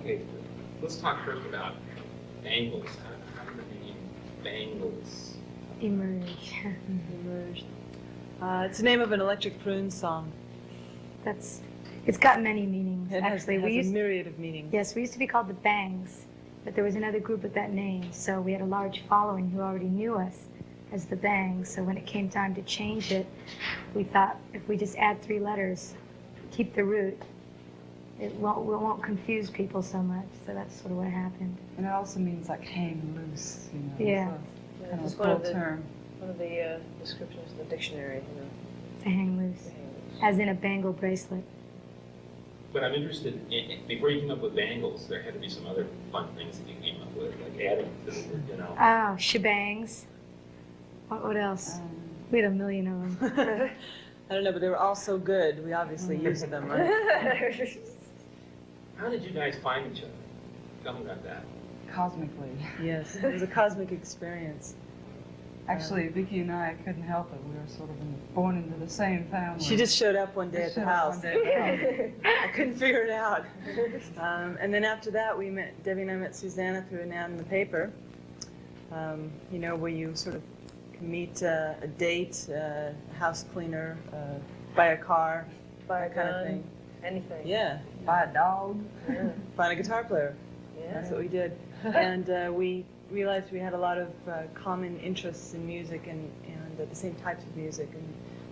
Okay, let's talk first about Bangles. How did the name Bangles Emerge. Emerged. It's the name of an Electric Prune song. It's got many meanings. It Actually, has a myriad of meanings. Yes, we used to be called the Bangs, but there was another group with that name, so we had a large following who already knew us as the Bangs. So when it came time to change it, we thought if we just add 3 letters, keep the root, it won't confuse people so much. So that's sort of what happened. And it also means like hang loose, you know. Yeah. So kind of It's a full term. one of the descriptions in the dictionary, you know. To hang loose, as in a bangle bracelet. But I'm interested, before you came up with Bangles, there had to be some other fun things that you came up with, like adding to the word, you know. Oh, shebangs. What else? We had a million of them. I don't know, but they were all so good, we obviously used them, right? How did you guys find each other? Tell me about that. Cosmically. Yes, it was a cosmic experience. Actually, Vicki and I couldn't help it. We were sort of born into the same family. She just showed up one day at the house. One day at the house. I couldn't figure it out. And then after that, Debbie and I met Susanna through an ad in the paper, you know, where you sort of can meet a date, a house cleaner, buy a car, Buy a that kind of gun, thing. anything. Yeah, By a dog. Yeah. find a guitar player. Yeah. That's what we did. And we realized we had a lot of common interests in music and the same types of music and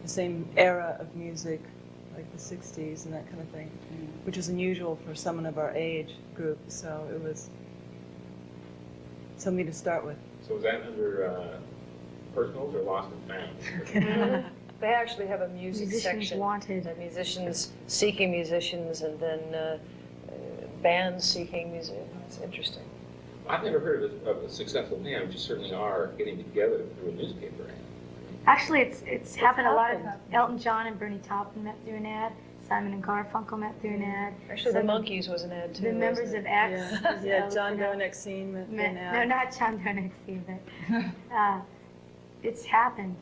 the same era of music, like the 60s and that kind of thing, which was unusual for someone of our age group. So it was something to start with. So was that under personals or lost and found? They actually have a music Musicians section. wanted. The musicians seeking musicians, and then bands seeking music. It's interesting. I've never heard of a successful band, which you certainly are, getting together through a newspaper ad. Actually, it's happened a lot. Of happened? Elton John and Bernie Taupin met through an ad. Simon and Garfunkel met through an ad. Actually, the Some of Monkees was an ad too. The members wasn't of it? X. was Yeah, Elton, John you know, Doe next scene with met- an No, ad. not John Doe next scene, but it's happened.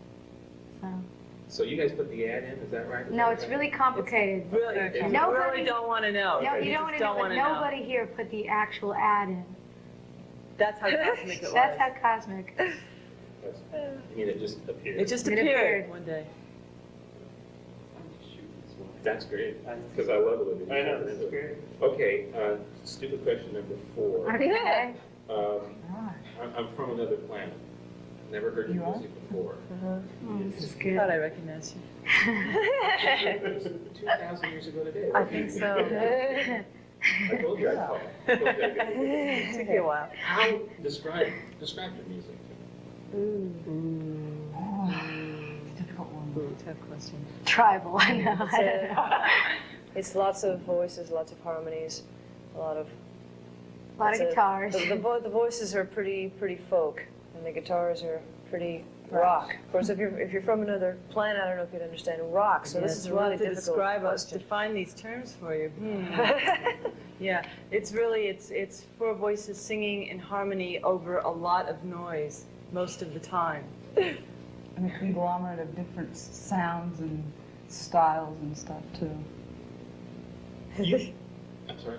So you guys put the ad in, is that right? No, it's really complicated. Really, Okay. you Nobody- really don't want to know. No, you just don't want to know, but wanna know. nobody here put the actual ad in. That's how cosmic it was. That's how cosmic. I mean, it just appeared. It just It appeared appeared. one day. That's great, because I love it. I know, that's great. Okay, stupid question number 4. Okay. I'm from another planet. Never heard You your are? music before. This is I good. thought I recognized you. It was 2,000 years ago today. I think so. I told you I'd call. I told you I'd get It took you a while. How describe your music? Difficult one. Ooh, tough question. Tribal, I know. I don't know. It's lots of voices, lots of harmonies, a lot of A lot of guitars. The voices are pretty folk, and the guitars are pretty rock. Of course, if you're from another planet, I don't know if you'd understand rock. So this is a really to difficult describe us, question. define these terms for you. Yeah, it's really it's 4 voices singing in harmony over a lot of noise most of the time. And a conglomerate of different sounds and styles and stuff too. I'm sorry?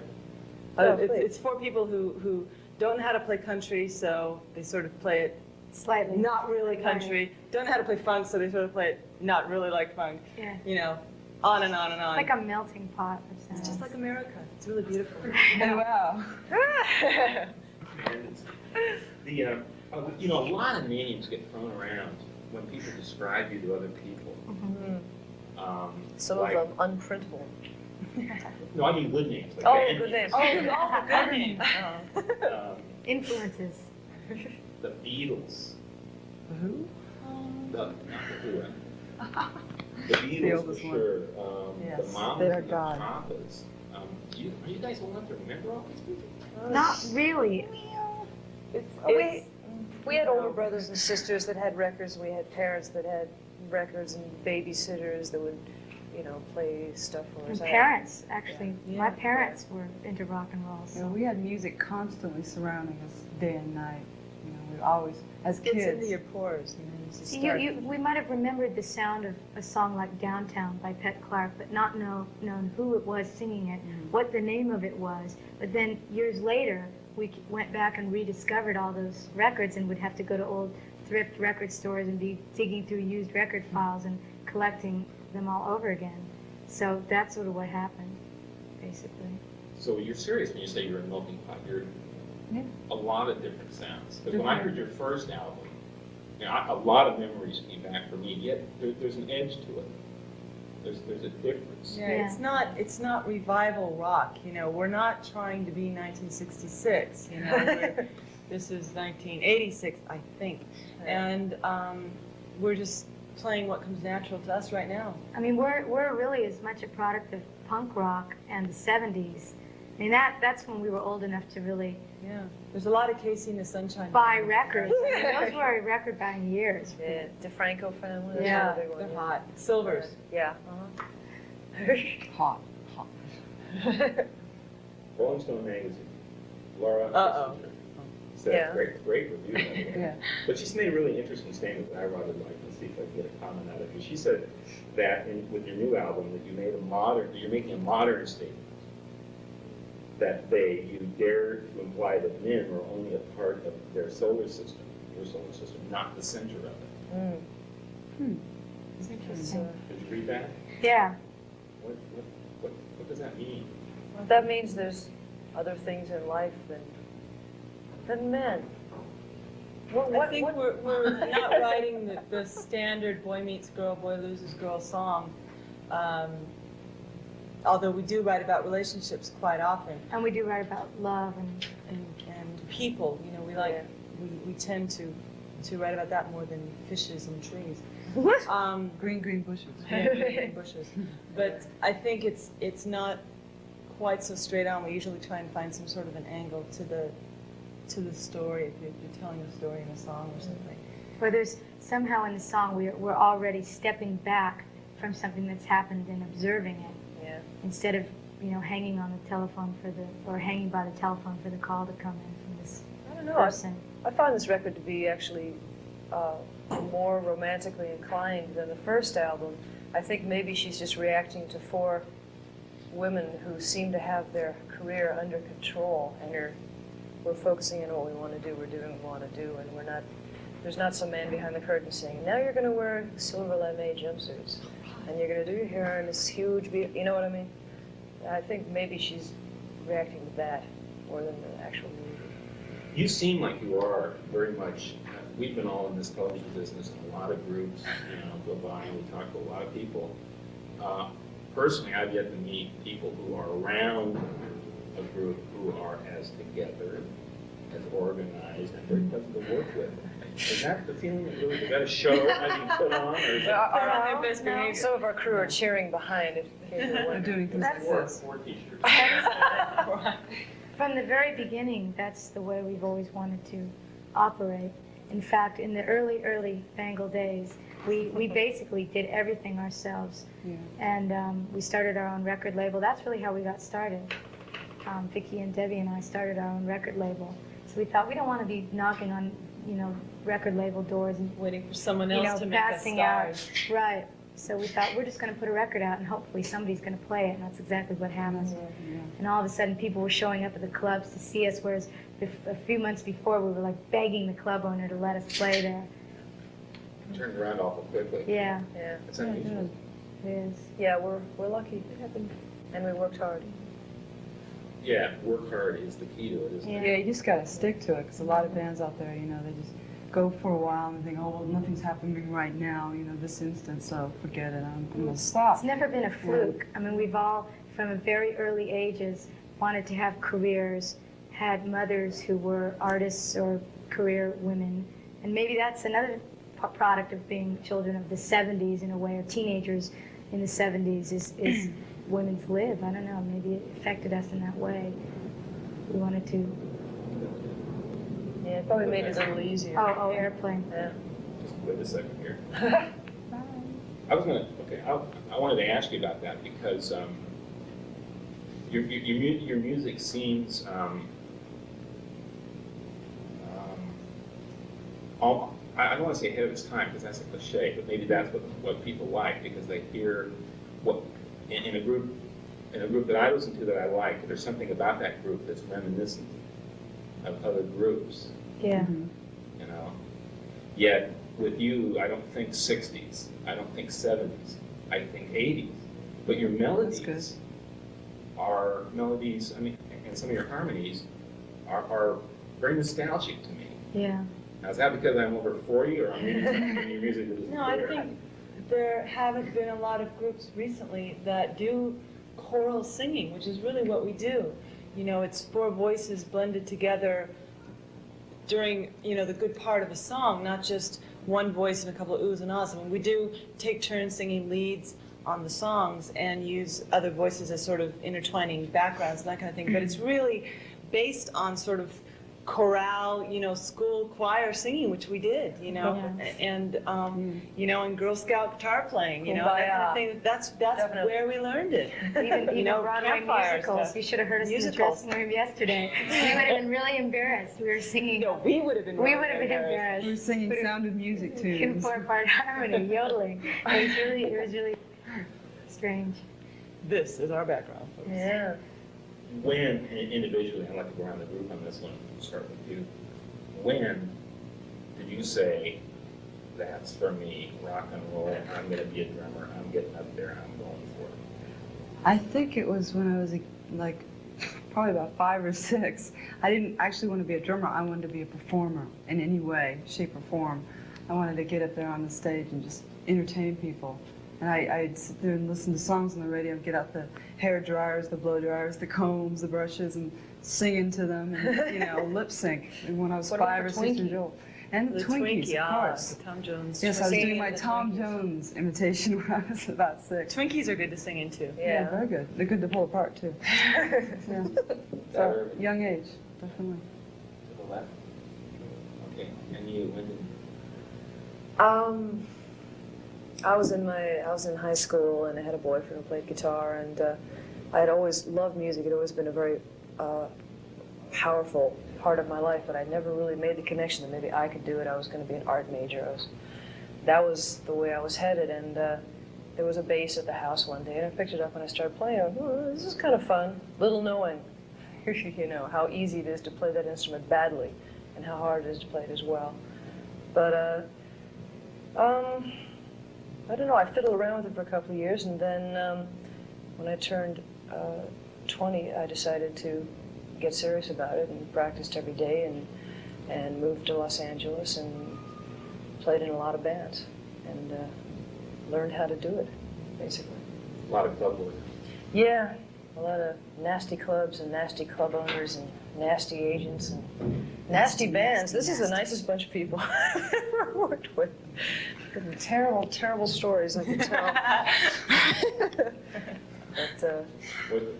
It's for people who don't know how to play country, so they sort of play it Slightly. not really country. Don't know how to play funk, so they sort of play it not really like funk. Yeah. You know, on and on and on. It's like a melting pot of sounds. It's just like America. It's really beautiful. Oh, wow. And you know, a lot of names get thrown around when people describe you to other people. Some like, of them unprintable. No, I mean good names. Like Oh, band good names. names. Oh, good names. Influences. The Beatles. Who? Not the Who. The Beatles, for oldest one. sure. Yes, the Mamas they are and the gone. Papas. Are you guys old enough to remember all these people? Not really. We had older brothers and sisters that had records. We had parents that had records and babysitters that would, play stuff for And us. parents, actually. Yeah. My parents were into rock and roll. Yeah, So. we had music constantly surrounding us day and night. You know, We always, as It's into kids. your pores. You know, you just See, start. we might have remembered the sound of a song like Downtown by Pat Clark, but not known who it was singing it, what the name of it was. But then years later, we went back and rediscovered all those records and would have to go to old thrift record stores and be digging through used record files and collecting them all over again. So that's sort of what happened, basically. So you're serious when you say you're a melting pot. You're Yeah. a lot of different sounds. Because when I heard your first album, you know, a lot of memories came back for me. Yet there's an edge to it. There's a difference. Yeah, Yeah. it's not revival rock. You know, we're not trying to be 1966. You know, this is 1986, I think, and we're just playing what comes natural to us right now. I mean, we're really as much a product of punk rock and the 70s. I mean, that's when we were old enough to really Yeah, there's a lot of Casey and the Sunshine. buy records. I mean, those were record buying years. Yeah, DeFranco family. That's Yeah, another big one, they're hot. Silvers. Yeah. Hot, hot. Rolling Stone magazine. Laura Uh-oh. Kissinger said, Yeah. great review, by the way. Yeah. But she's made a really interesting statement that I rather like. Let's see if I can get a comment out of it. She said that with your new album, that you're making a modern statement. That you dare to imply that men are only a part of their solar system, your solar system, not the center of it. It's interesting. Did you read that? Yeah. What does that mean? That means there's other things in life than men. I think we're not writing the standard boy meets girl, boy loses girl song. Although we do write about relationships quite often, And we do write about love and and people. You know, we tend to write about that more than fishes and trees. Green bushes. Green bushes. But I think it's not quite so straight on. We usually try and find some sort of an angle to the story if you're telling a story in a song or something. where there's somehow in the song we're already stepping back from something that's happened and observing it Yeah. instead of hanging on the telephone or hanging by the telephone for the call to come in from this I don't know. person. I find this record to be actually more romantically inclined than the first album. I think maybe she's just reacting to 4 women who seem to have their career under control, and we're focusing on what we want to do, we're doing what we want to do, and there's not some man behind the curtain saying, now you're going to wear silver lame jumpsuits, and you're going to do your hair in this huge, you know what I mean? I think maybe she's reacting to that more than the actual movie. You seem like you are very much, we've been all in this television business, and a lot of groups, go by and we talk to a lot of people. Personally, I've yet to meet people who are around a group who are as together, as organized, and very pleasant to work with. Is that the feeling that really, is that a show as you put on, or is it? They're on their best behavior. Some of our crew are cheering behind if you're They're wondering. doing things like Or this. t-shirts. From the very beginning, that's the way we've always wanted to operate. In fact, in the early Bangle days, we basically did everything ourselves. Yeah. And we started our own record label. That's really how we got started. Vicki and Debbie and I started our own record label. So we thought we don't want to be knocking on, record label doors and, Waiting for someone else to make us passing out. stars. Right. So we thought we're just going to put a record out and hopefully somebody's going to play it. And that's exactly what happened. Yeah. And all of a sudden people were showing up at the clubs to see us, whereas a few months before we were like begging the club owner to let us play there. Turned around awful quickly. Yeah, Yeah, That's unusual. it is. yeah, we're lucky. It happened, and we worked hard. Yeah, work hard is the key to it, isn't it? Yeah. Yeah, you just gotta stick to it, because a lot of bands out there, they just go for a while and think, oh, well, nothing's happening right now, this instant, so forget it, I'm gonna stop. It's never been a fluke. I mean, we've all, from very early ages, wanted to have careers, had mothers who were artists or career women. And maybe that's another product of being children of the 70s in a way, or teenagers in the 70s is women's lib. I don't know, maybe it affected us in that way. We wanted to, Yeah, it probably made it a little easier. oh, airplane. Yeah. Just wait a second here. I wanted to ask you about that because your music seems I don't want to say ahead of its time because that's a cliche, but maybe that's what people like because they hear what in a group that I listen to that I like. There's something about that group that's reminiscent of other groups. Yeah. You know. Yet with you, I don't think 60s. I don't think 70s. I think 80s. But your melodies are melodies. I mean, and some of your harmonies are very nostalgic to me. Yeah. Now, is that because I'm over 40 or I'm reading something in your music that isn't No, I clear? think there haven't been a lot of groups recently that do choral singing, which is really what we do. You know, it's four voices blended together during, you know, the good part of a song, not just one voice and a couple of oohs and ahs. I mean, we do take turns singing leads on the songs and use other voices as sort of intertwining backgrounds and that kind of thing. But it's really based on sort of chorale, you know, school choir singing, which we did, you know, and you know, and Girl Scout guitar playing, you know, that kind of thing. That's Definitely. where we learned it. Even know, Broadway campfire musicals. stuff. You should have heard us in the Musicals. dressing room yesterday. We would have been really embarrassed. We were singing. No, we would have been. We really would have been embarrassed. embarrassed. We're singing Sound of Music In tunes. 4-part harmony, yodeling. It was really strange. This is our background, folks. Yeah. When, individually, I'd like to go around the group on this one, start with you. When did you say, that's for me, rock and roll, I'm going to be a drummer, I'm getting up there, I'm going for it? I think it was when I was like probably about 5 or 6. I didn't actually want to be a drummer. I wanted to be a performer in any way, shape, or form. I wanted to get up there on the stage and just entertain people. And I'd sit there and listen to songs on the radio, get out the hair dryers, the blow dryers, the combs, the brushes, and sing into them, and, you know, lip sync. And when I was What about 5 or the 6 years Twinkie? old. And the Twinkies, of course. the Tom Jones. Yes, I was Singing doing my the Tom Twinkies. Jones imitation when I was about 6. Twinkies are good to sing into. Yeah, very good. They're good to pull apart, too. Yeah. So, young age, definitely. To the left? Okay, and you, when did I was in high school and I had a boyfriend who played guitar, and I had always loved music. It had always been a very powerful part of my life, but I never really made the connection that maybe I could do it. I was going to be an art major. That was the way I was headed, and there was a bass at the house one day, and I picked it up and I started playing. I went, oh, this is kind of fun, little knowing, you know, how easy it is to play that instrument badly and how hard it is to play it as well. But I don't know, I fiddled around with it for a couple of years, and then when I turned 20, I decided to get serious about it and practiced every day and moved to Los Angeles and played in a lot of bands and learned how to do it, basically. a lot of club work? Yeah, a lot of nasty clubs and nasty club owners and nasty agents and nasty bands. This is the nicest bunch of people I've ever worked with. Terrible, terrible stories I could tell. But,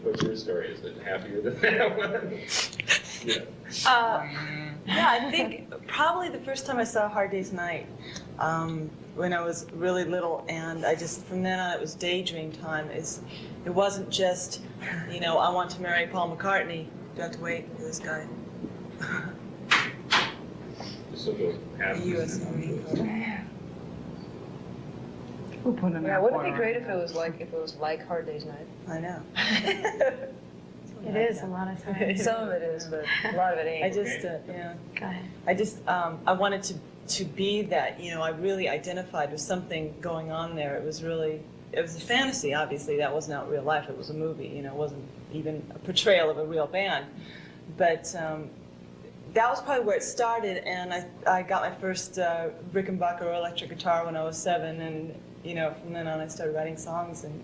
What's your story? Is it happier than that one? Yeah, I think probably the first time I saw Hard Day's Night when I was really little, and I just, from then on, it was daydream time. It wasn't just, you know, I want to marry Paul McCartney. Do I have to wait for this guy? So those The U.S. Army. We'll put them yeah, out wouldn't it for be great if it was like Hard Day's Night? I know. It is a lot of times. Some of it is, but a lot of it ain't. I just, yeah. Go ahead. I just, I wanted to be that, you know, I really identified with something going on there. It was a fantasy, obviously. That was not real life. It was a movie, you know, it wasn't even a portrayal of a real band. But that was probably where it started, and I got my first Rickenbacker electric guitar when I was 7, and, you know, from then on I started writing songs, and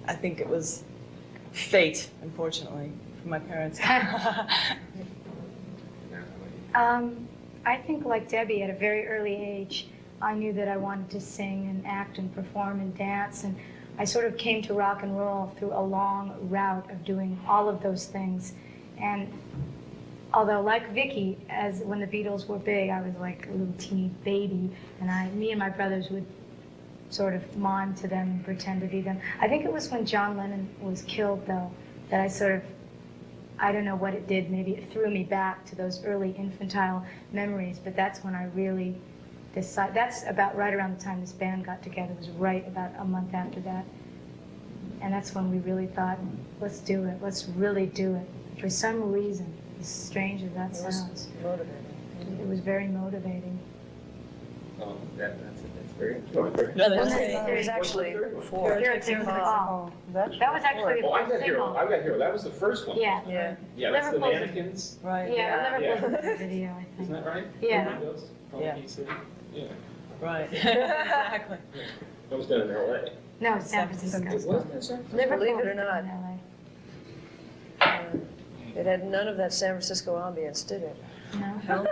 I think it was fate, unfortunately, for my parents. I think, like Debbie, at a very early age, I knew that I wanted to sing and act and perform and dance, and I sort of came to rock and roll through a long route of doing all of those things. And although, like Vicki, when the Beatles were big, I was like a little teeny baby, and me and my brothers would sort of mime to them and pretend to be them. I think it was when John Lennon was killed, though, that I sort of I don't know what it did. Maybe it threw me back to those early infantile memories, but that's when I really decided. That's about right around the time this band got together. It was right about a month after that. And that's when we really thought, let's do it. Let's really do it. For some reason, as strange as that It was sounds, motivating. it was very motivating. That's very important. No, Well, that's It was actually before. Here it takes the fall. That was actually the Oh, I first got Hero. single. I got Hero. That was the first one. Yeah. Yeah. Yeah, that's the Liverpool's- mannequins. right. Yeah, Yeah. Liverpool's in the video, I Isn't think. that right? Yeah. Bangles, Yeah. City. Yeah. Right. Exactly. That was done in L.A. No, San San Francisco. It wasn't in San Francisco? Liverpool Believe it or was not. in LA. It had none of that San Francisco ambience, did it? No?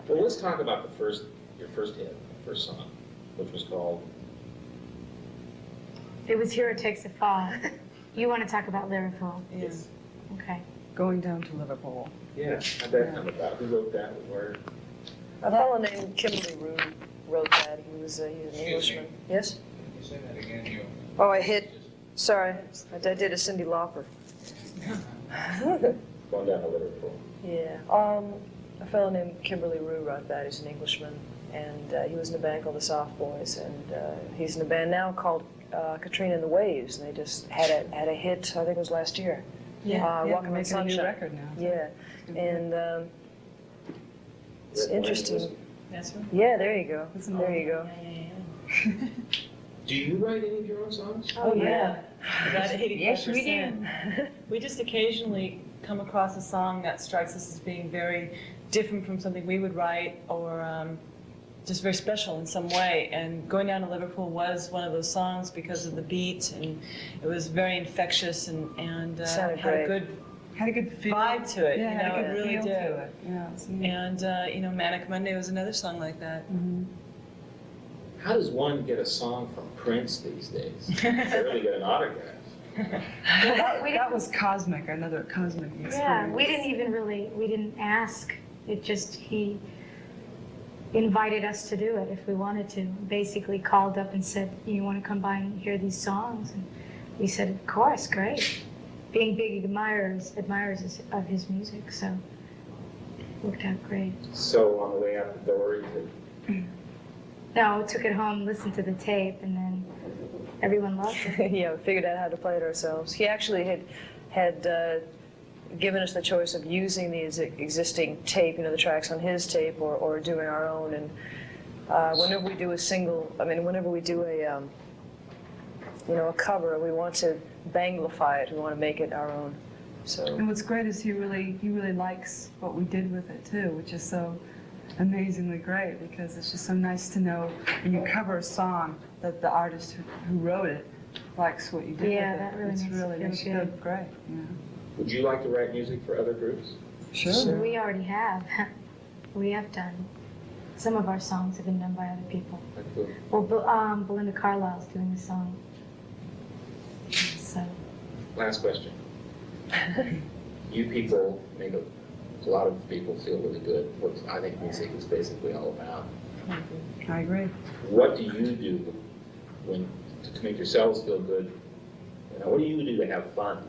Well, let's talk about your first hit, first song, which was called. It was Here It Takes a Fall. You want to talk about Lyrical? Yes. Okay. Going down to Liverpool. Yeah, how'd that come about? Who wrote that? Where? A fellow named Kimberly Rue wrote that. He was an Englishman. Yes? Can you say that again? You. Oh, I hit. Sorry, I did a Cyndi Lauper. Going down to Liverpool. Yeah. A fellow named Kimberly Rue wrote that. He's an Englishman, and he was in a band called the Soft Boys, and he's in a band now called Katrina and the Waves, and they just had a hit. I think it was last year. Yeah. Walking We're on making a new Sunshine. record now. Yeah, and it's interesting. That's right. Yeah, there you go. Listen, There you go. Yeah. Do you write any of your own songs? Oh, yeah. About 85%. Yes, we do. We just occasionally come across a song that strikes us as being very different from something we would write, or just very special in some way. And Going Down to Liverpool was one of those songs because of the beat, and it was very infectious and Sounded had a great. good Had a good feel. vibe to it. Yeah, you had know, a good it really feel did. to it. Yeah, it's neat. And Manic Monday was another song like that. Mhm. How does one get a song from Prince these days? Barely get an autograph. That was cosmic, another cosmic experience. Yeah, we didn't ask. It just, he invited us to do it if we wanted to. Basically called up and said, you want to come by and hear these songs? And we said, of course, great. Being big admirers of his music, so it worked out great. So on the way out the door, you said, No, took it home, listened to the tape, and then everyone loved it. Yeah, we figured out how to play it ourselves. He actually had given us the choice of using the existing tape, the tracks on his tape, or doing our own. And whenever we do a single, whenever we do a cover, we want to Banglify it. We want to make it our own. So And what's great is he really likes what we did with it too, which is so amazingly great, because it's just so nice to know when you cover a song that the artist who wrote it likes what you did Yeah, with it. that really It's makes it really feel makes you good. feel great. Yeah. would you like to write music for other groups? Sure. We already have. We have done. Some of our songs have been done by other people. Like the- Well, Belinda Carlisle's doing a song. So, Last question. You people make a lot of people feel really good. What I think music is basically all about. I agree. What do you do to make yourselves feel good? What do you do to have fun?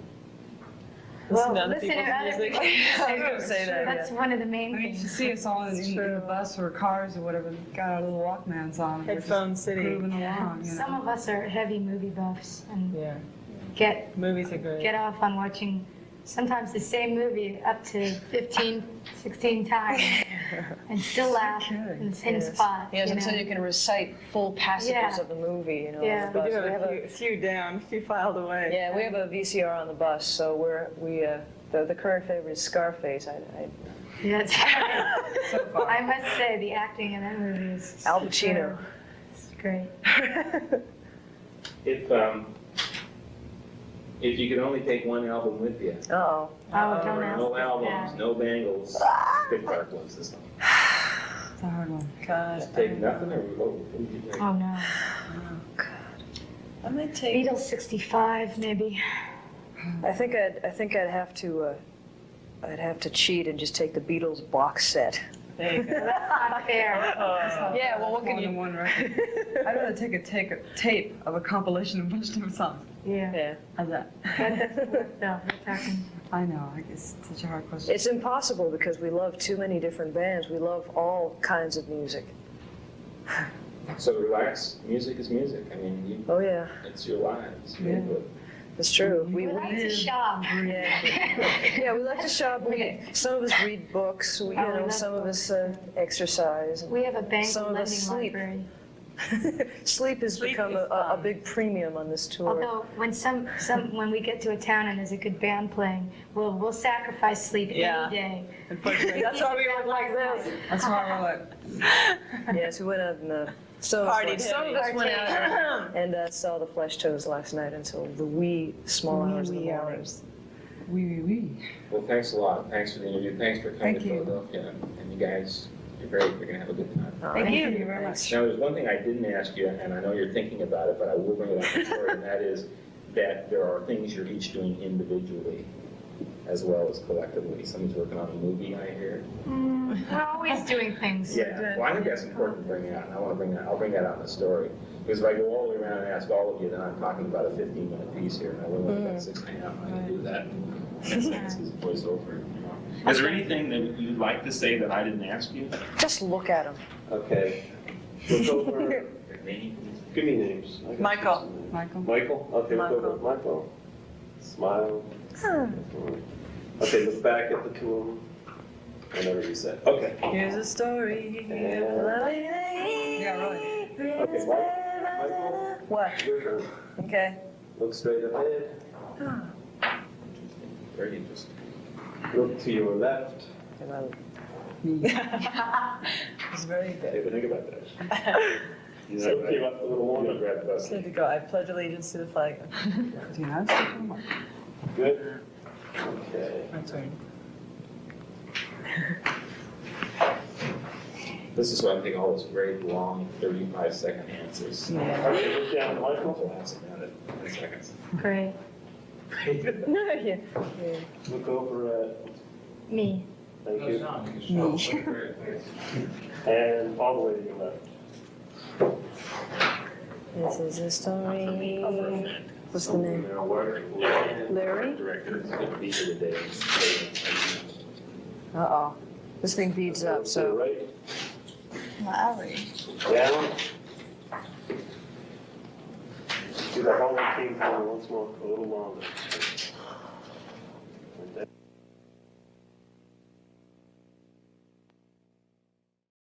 Listen to other listen people's to other music. people's I was gonna say that. That's one of the I main mean, you things. see us all in the bus or cars or whatever, got our little Walkmans on. and we're just Headphone City. grooving along, Some of us are heavy movie buffs and Yeah. get Movies are great. off on watching sometimes the same movie up to 15, 16 times and still laugh in the same spot. yes, you until know. you can recite full passages Yeah. of the movie. Yeah. On the We do bus. have a few down, a few filed away. Yeah, we have a VCR on the bus, so the current favorite is Scarface. Yeah, it's I must say the acting in that movie is Al Pacino. It's great. If you could only take one album with you, Uh-oh. Oh, don't ask no us albums, that. no Bangles, pick Dark Ones this time. It's a hard one. God. Just take nothing, or what would you take? Oh no. I might take. Beatles 65 maybe. I think I'd have to cheat and just take the Beatles box set. There you go. That's not fair. Yeah, well, what can More than you? one record. I'd rather take a tape of a compilation of a bunch of different songs. Yeah. Yeah. How's that? That doesn't work though. We're talking I know, I guess it's such a hard question. It's impossible because we love too many different bands. We love all kinds of music. So relax, music is music. I mean, Oh yeah, it's your lives. Yeah. it's true. We like to shop. Yeah, we like to shop. Some of us read books. we love Some of books, us exercise. We have a bank Some of us lending sleep. library. Sleep has Sleep become is a fun. big premium on this tour. Although when when we get to a town and there's a good band playing, we'll sacrifice sleep Yeah. any day. Unfortunately, that's why we were like this. That's why we're like, Yes, we went out and some Partied of heavy. us went out and saw the Flesh Toes last night until the wee small hours of the morning. wee. Well, thanks a lot. Thanks for the interview. Thanks for coming Thank to you. Philadelphia. And you guys, you're going to have a good time. Thank Thank you very much. Now, there's one thing I didn't ask you, and I know you're thinking about it, but I will bring it up in the story, and that is that there are things you're each doing individually as well as collectively. Someone's working on a movie, I hear. We're always doing things. Yeah, well, I think that's important to bring out, and I'll bring that out in the story. Because if I go all the way around and ask all of you, then I'm talking about a 15-minute piece here, and I really only got 6.5, I can do that. It's his voiceover. You know. Is there anything that you'd like to say that I didn't ask you? Just look at him. Okay. Look over. Your name? Give me names. I got Michael. some names. Michael? Michael? Okay, look over at Michael. Smile. Okay, look back at the two of them. Whenever you said. Okay. Here's a story. Yeah, really. Okay, Michael. What? Your turn. Okay. Look straight ahead. Very interesting. Look to your left. It's very good. Hey, but think about that. You So it came up a little I'm longer. gonna grab the bus. Good to go. I pledge allegiance to the flag. Do you know stuff? Good. Okay. My turn. This is why I take all those great long 35-second answers. Yeah. Okay, look down at Michael. Collapse about it in 10 seconds. Great. Yeah. Look over at, Me. thank you. Me. And all the way to your left. This is a story. What's the name? Larry? Director, it's the beat of the day. Uh-oh. This thing beads up, To the so. right. Larry. Down. Do the whole thing for once more, a little longer. And then-